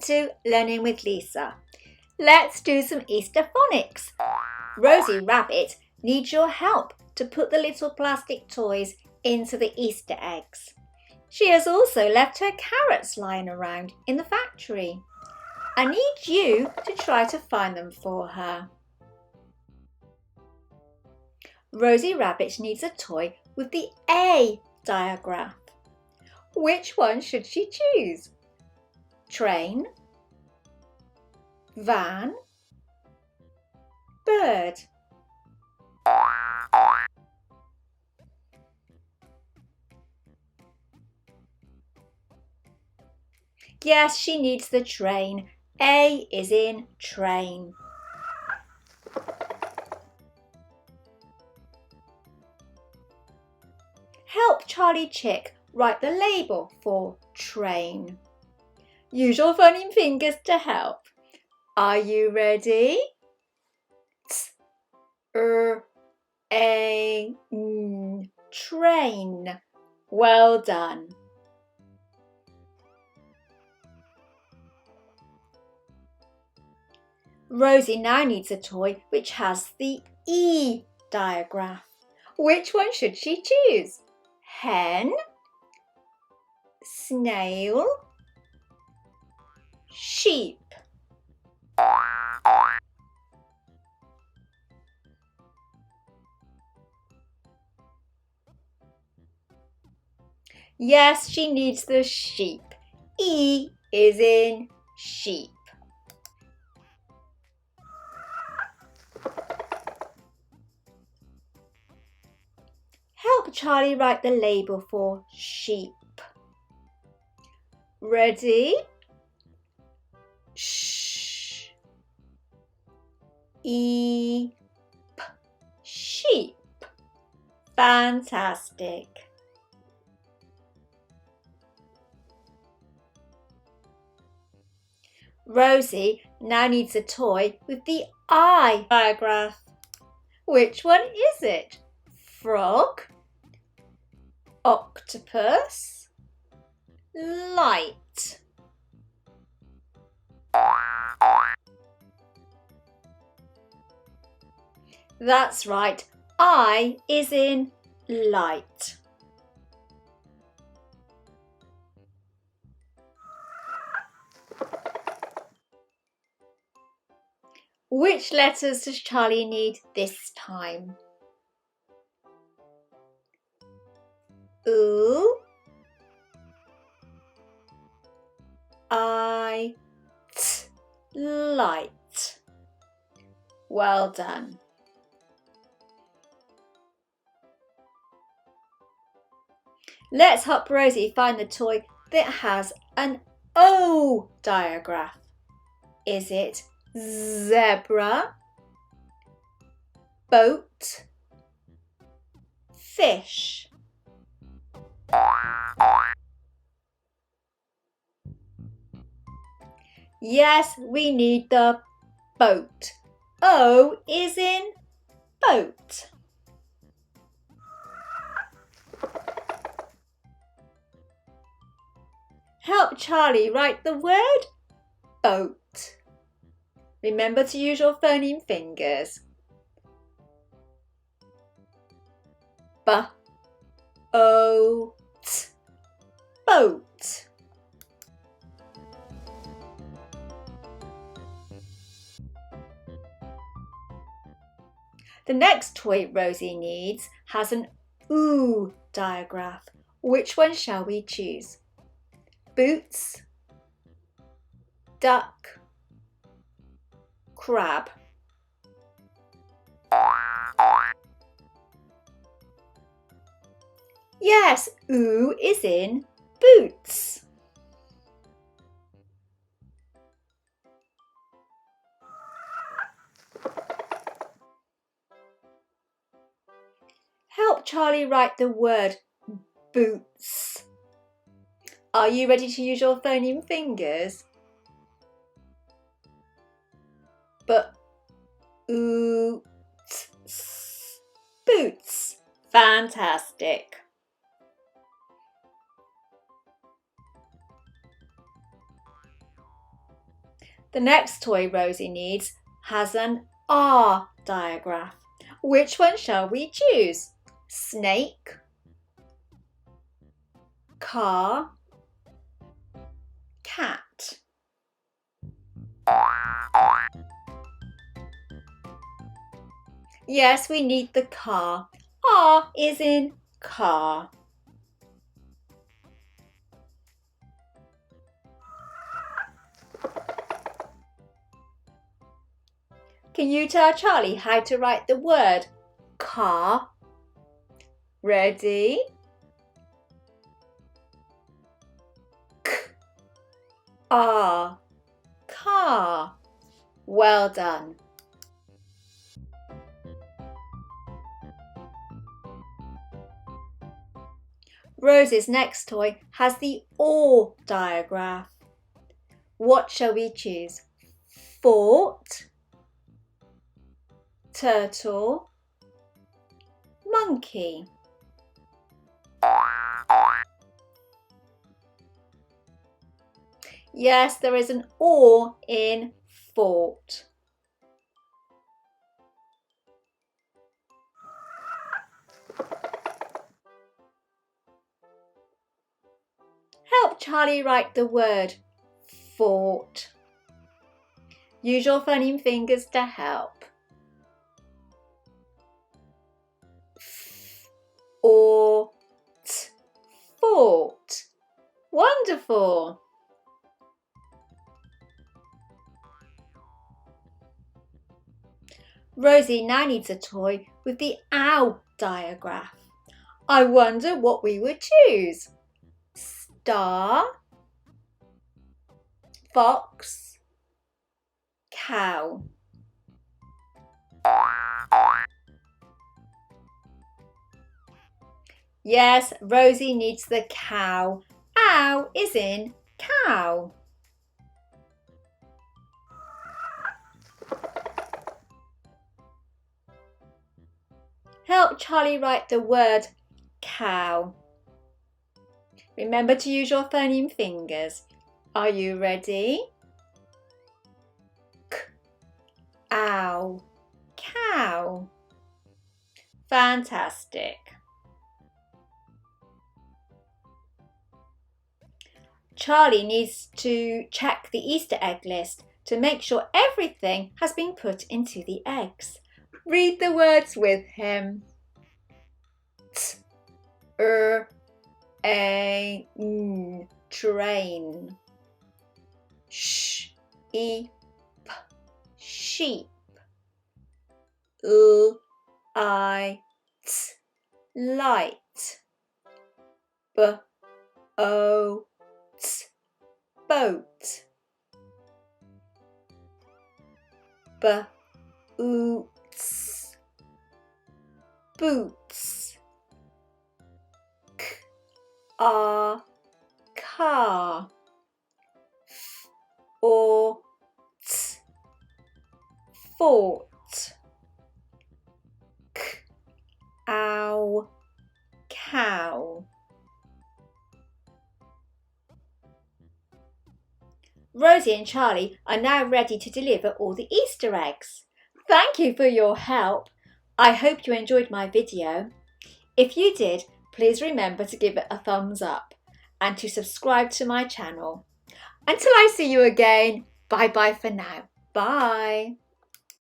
Welcome to Learning with Lisa. Let's do some Easter phonics. Rosie Rabbit needs your help to put the little plastic toys into the Easter eggs. She has also left her carrots lying around in the factory. I need you to try to find them for her. Rosie Rabbit needs a toy with the A digraph. Which one should she choose? Train, van, bird. Yes, she needs the train. A is in train. Help Charlie Chick write the label for train. Use your phoneme fingers to help. Are you ready? Train. Well done. Rosie now needs a toy which has the E digraph. Which one should she choose? Hen, snail, sheep. Yes, she needs the sheep. E is in sheep. Help Charlie write the label for sheep. Ready? Sh, E, P, sheep. Fantastic. Rosie now needs a toy with the I digraph. Which one is it? Frog, octopus, light. That's right, I is in light. Which letters does Charlie need this time? U, I, T, light. Well done. Let's help Rosie find the toy that has an O digraph. Is it zebra, boat, fish? Yes, we need the boat. O is in boat. Help Charlie write the word boat. Remember to use your phoneme fingers. B-O-T, boat. The next toy Rosie needs has an OO digraph. Which one shall we choose? Boots, duck, crab. Yes, OO is in boots. Help Charlie write the word boots. Are you ready to use your phoneme fingers? B-O-O-T-S, boots. Fantastic. The next toy Rosie needs has an R digraph. Which one shall we choose? Snake, car, cat. Yes, we need the car. R is in car. Can you tell Charlie how to write the word car? Ready? K-R, car. Well done. Rosie's next toy has the OR digraph. What shall we choose? Fort, turtle, monkey. Yes, there is an OR in fort. Help Charlie write the word fort. Use your phoneme fingers to help. F-O-T, fort. Wonderful. Rosie now needs a toy with the OW digraph. I wonder what we would choose. Star, fox, cow. Yes, Rosie needs the cow. OW is in cow. Help Charlie write the word cow. Remember to use your phoneme fingers. Are you ready? K-ow, cow. Fantastic. Charlie needs to check the Easter egg list to make sure everything has been put into the eggs. Read the words with him. T-r-a-n, train. Sheep, sheep. L-I-T, light. B-o-t, boat. B-oots, boots. K-r, car. F-o-t, fort. K-ow, cow. Rosie and Charlie are now ready to deliver all the Easter eggs. Thank you for your help. I hope you enjoyed my video. If you did, please remember to give it a thumbs up and to subscribe to my channel. Until I see you again, bye bye for now. Bye.